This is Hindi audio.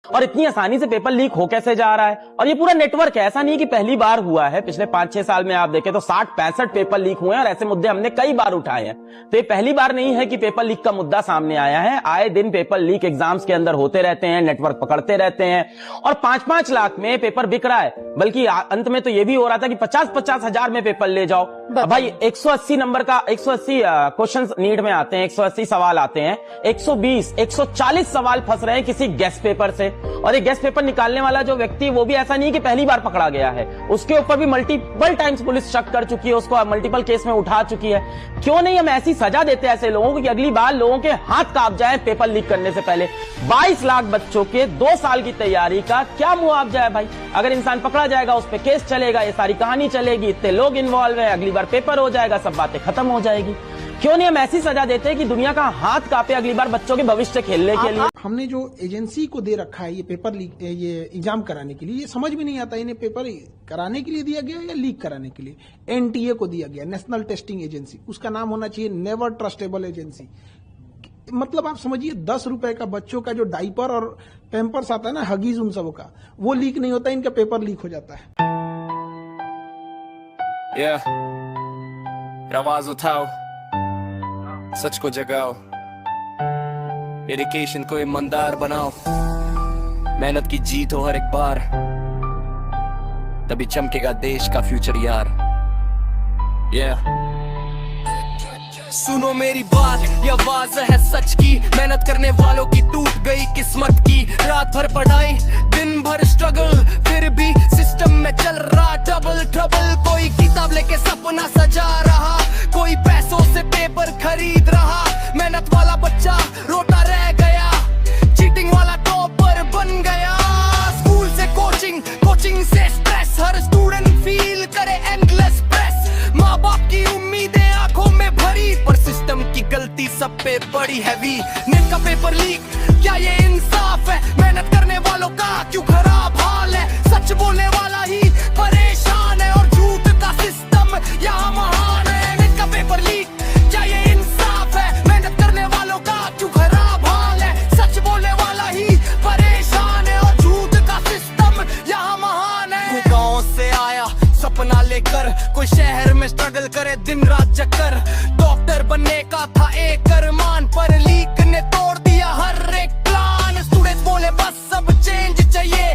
और इतनी आसानी से पेपर लीक हो कैसे जा रहा है। और ये पूरा नेटवर्क है, ऐसा नहीं कि पहली बार हुआ है। पिछले 5-6 साल में आप देखें तो 60-65 पेपर लीक हुए हैं और ऐसे मुद्दे हमने कई बार उठाए हैं। तो ये पहली बार नहीं है कि पेपर लीक का मुद्दा सामने आया है। आए दिन पेपर लीक एग्जाम्स के अंदर होते रहते हैं, नेटवर्क पकड़ते रहते हैं और 5-5 लाख में पेपर बिक रहा है। बल्कि अंत में तो ये भी हो रहा था कि 50-50 हजार में पेपर ले जाओ। भाई 180 नंबर का 180 क्वेश्चन नीट में आते हैं, 180 सवाल आते हैं, 120-140 सवाल फंस रहे हैं किसी गेस्ट पेपर से। और ये गेस्ट पेपर निकालने वाला जो व्यक्ति, वो भी ऐसा नहीं कि पहली बार पकड़ा गया है, उसके ऊपर भी मल्टीपल टाइम्स पुलिस शक कर चुकी है, उसको मल्टीपल केस में उठा चुकी है। क्यों नहीं हम ऐसी सजा देते ऐसे लोगों को कि अगली बार लोगों के हाथ कांप जाए पेपर लीक करने से पहले। 22 लाख बच्चों के 2 साल की तैयारी का क्या मुआवजा है भाई? अगर इंसान पकड़ा जाएगा, उस पर केस चलेगा, ये सारी कहानी चलेगी, इतने लोग इन्वॉल्व है, अगली बार पेपर हो जाएगा, सब बातें खत्म हो जाएगी। क्यों नहीं हम ऐसी सजा देते हैं कि दुनिया का हाथ कांपे अगली बार बच्चों के भविष्य खेलने के लिए। हमने जो एजेंसी को दे रखा है ये पेपर लीक, ये एग्जाम कराने के लिए, ये समझ में नहीं आता इन्हें पेपर कराने के लिए दिया गया या लीक कराने के लिए। एनटीए को दिया गया, नेशनल टेस्टिंग एजेंसी, उसका नाम होना चाहिए नेवर ट्रस्टेबल एजेंसी। मतलब आप समझिए 10 रुपए का बच्चों का जो डाइपर और पैम्पर्स आता है ना, हगीज उन सबों का, वो लीक नहीं होता, इनका पेपर लीक हो जाता है। आवाज उठाओ, सच को जगाओ, डेडिकेशन को ईमानदार बनाओ, मेहनत की जीत हो हर एक बार, तभी चमकेगा देश का फ्यूचर यार। सुनो मेरी बात, ये आवाज है सच की, मेहनत करने वालों की टूट गई किस्मत की। रात भर पढ़ाई, दिन भर स्ट्रगल, फिर भी सिस्टम में चल रहा डबल ट्रबल। कोई किताब लेके सपना सजा रहा, कोई पैसों से पेपर खरीद रहा। मेहनत वाला बच्चा रोता रह गया, चीटिंग वाला टॉपर बन गया। स्कूल से कोचिंग, कोचिंग से स्ट्रेस, हर स्टूडेंट फील करे एंडलेस प्रेस। माँ बाप की उम्मीदें आंखों में भरी, पर सिस्टम की गलती सब पे बड़ी हैवी। नेट का पेपर लीक, क्या ये इंसाफ है? मेहनत करने वालों का क्यों खराब हाल है? सच बोलने वाला ही परेशान है और झूठ का सिस्टम यहाँ महान है। नेट का पेपर लीक, क्या ये इंसाफ है? मेहनत करने वालों का क्यों खराब हाल है? सच बोलने वाला ही परेशान है और झूठ का सिस्टम यहाँ महान है। गाँव से आया सपना लेकर, कोई शहर में स्ट्रगल करे दिन रात चक्कर। डॉक्टर बनने का था एक अरमान, पर लीक ने तोड़ दिया हर एक प्लान। स्टूडेंट बोले बस सब चेंज चाहिए,